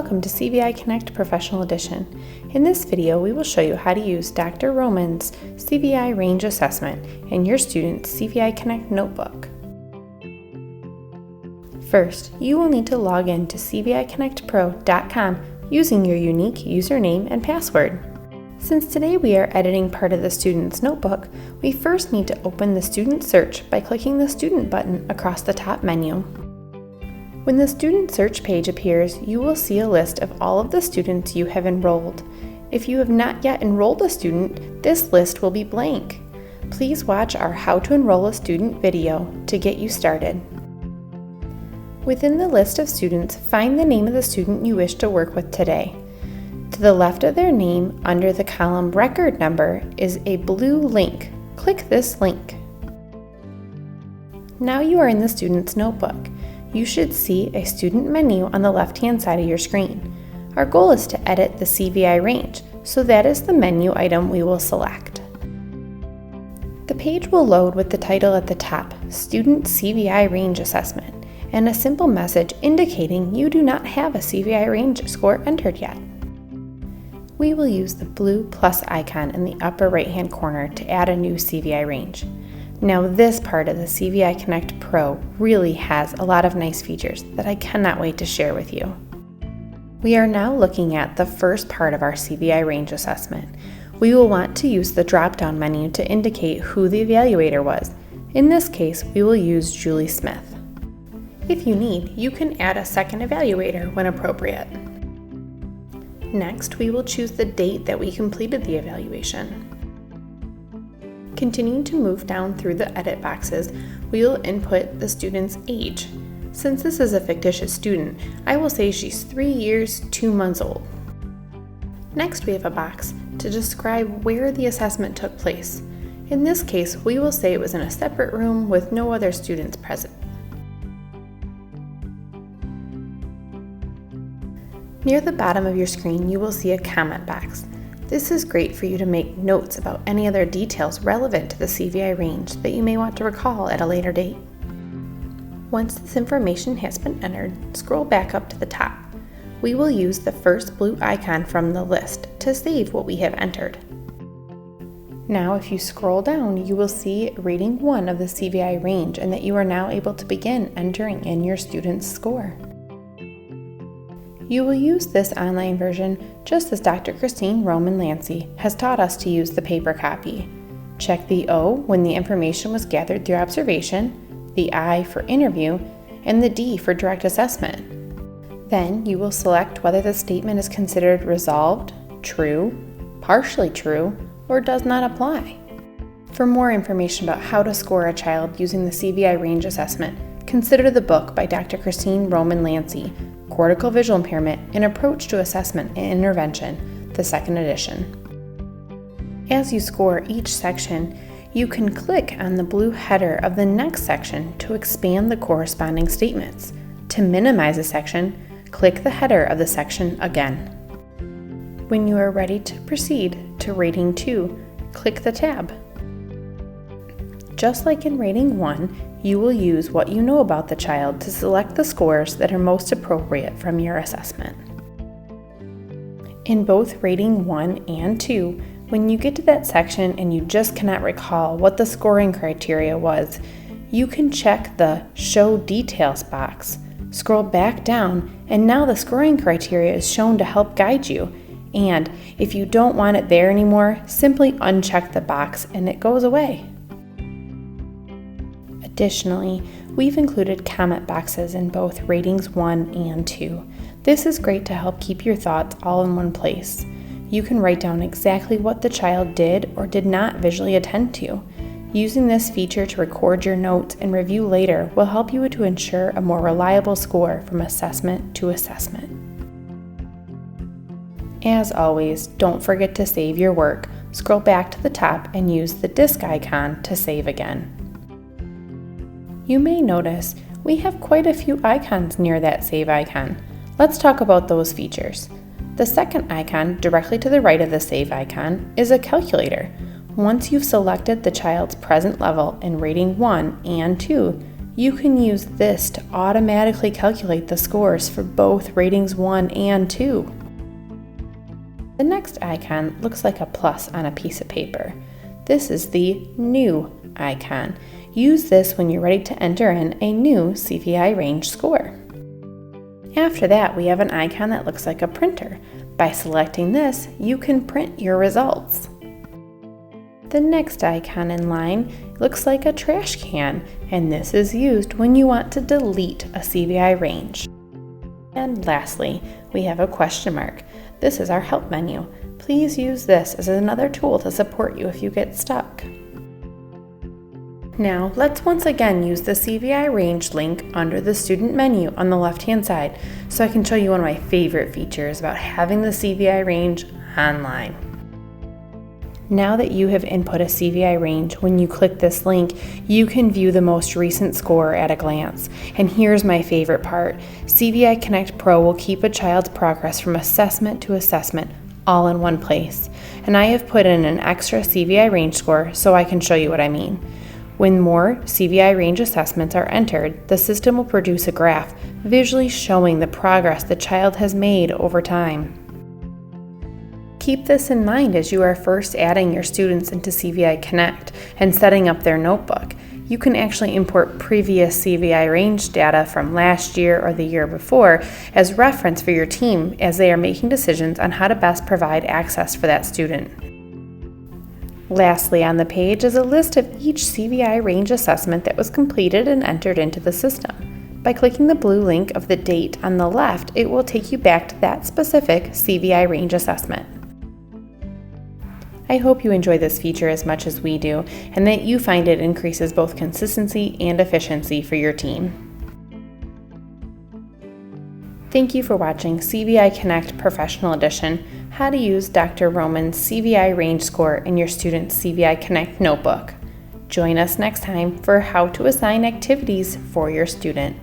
Welcome to CViConnect Professional Edition. In this video, we will show you how to use Dr. Roman's CVI Range Assessment in your student's CViConnect notebook. First, you will need to log in to CViConnectPro.com using your unique username and password. Since today we are editing part of the student's notebook, we first need to open the student search by clicking the Student button across the top menu. When the student search page appears, you will see a list of all of the students you have enrolled. If you have not yet enrolled a student, this list will be blank. Please watch our How to Enroll a Student video to get you started. Within the list of students, find the name of the student you wish to work with today. To the left of their name, under the column Record Number, is a blue link. Click this link. Now you are in the student's notebook. You should see a student menu on the left-hand side of your screen. Our goal is to edit the CVI range, so that is the menu item we will select. The page will load with the title at the top, Student CVI Range Assessment, and a simple message indicating you do not have a CVI range score entered yet. We will use the blue plus icon in the upper right-hand corner to add a new CVI range. Now this part of the CViConnect Pro really has a lot of nice features that I cannot wait to share with you. We are now looking at the first part of our CVI range assessment. We will want to use the drop-down menu to indicate who the evaluator was. In this case, we will use Julie Smith. If you need, you can add a second evaluator when appropriate. Next, we will choose the date that we completed the evaluation. Continuing to move down through the edit boxes, we will input the student's age. Since this is a fictitious student, I will say she's 3 years, 2 months old. Next, we have a box to describe where the assessment took place. In this case, we will say it was in a separate room with no other students present. Near the bottom of your screen, you will see a comment box. This is great for you to make notes about any other details relevant to the CVI range that you may want to recall at a later date. Once this information has been entered, scroll back up to the top. We will use the first blue icon from the list to save what we have entered. Now if you scroll down, you will see rating 1 of the CVI range and that you are now able to begin entering in your student's score. You will use this online version just as Dr. Christine Roman Lancy has taught us to use the paper copy. Check the O when the information was gathered through observation, the I for interview, and the D for direct assessment. Then you will select whether the statement is considered resolved, true, partially true, or does not apply. For more information about how to score a child using the CVI range assessment, consider the book by Dr. Christine Roman Lancy, Cortical Visual Impairment, An Approach to Assessment and Intervention, the 2nd edition. As you score each section, you can click on the blue header of the next section to expand the corresponding statements. To minimize a section, click the header of the section again. When you are ready to proceed to rating 2, click the tab. Just like in rating 1, you will use what you know about the child to select the scores that are most appropriate from your assessment. In both rating 1 and 2, when you get to that section and you just cannot recall what the scoring criteria was, you can check the Show Details box, scroll back down, and now the scoring criteria is shown to help guide you. And if you don't want it there anymore, simply uncheck the box and it goes away. Additionally, we've included comment boxes in both ratings 1 and 2. This is great to help keep your thoughts all in one place. You can write down exactly what the child did or did not visually attend to. Using this feature to record your notes and review later will help you to ensure a more reliable score from assessment to assessment. As always, don't forget to save your work. Scroll back to the top and use the disk icon to save again. You may notice we have quite a few icons near that save icon. Let's talk about those features. The second icon, directly to the right of the save icon, is a calculator. Once you've selected the child's present level in rating 1 and 2, You can use this to automatically calculate the scores for both ratings 1 and 2. The next icon looks like a plus on a piece of paper. This is the New icon. Use this when you're ready to enter in a new CVI Range score. After that, we have an icon that looks like a printer. By selecting this, you can print your results. The next icon in line looks like a trash can, and this is used when you want to delete a CVI range. And lastly, we have a question mark. This is our help menu. Please use this as another tool to support you if you get stuck. Now, let's once again use the CVI Range link under the student menu on the left-hand side so I can show you one of my favorite features about having the CVI Range online. Now that you have input a CVI range, when you click this link, you can view the most recent score at a glance. And here's my favorite part. CViConnect Pro will keep a child's progress from assessment to assessment all in one place. And I have put in an extra CVI range score so I can show you what I mean. When more CVI range assessments are entered, the system will produce a graph visually showing the progress the child has made over time. Keep this in mind as you are first adding your students into CViConnect and setting up their notebook. You can actually import previous CVI range data from last year or the year before as reference for your team as they are making decisions on how to best provide access for that student. Lastly on the page is a list of each CVI range assessment that was completed and entered into the system. By clicking the blue link of the date on the left, it will take you back to that specific CVI range assessment. I hope you enjoy this feature as much as we do, and that you find it increases both consistency and efficiency for your team. Thank you for watching CViConnect Professional Edition, how to use Dr. Roman's CVI range score in your student's CViConnect notebook. Join us next time for how to assign activities for your student.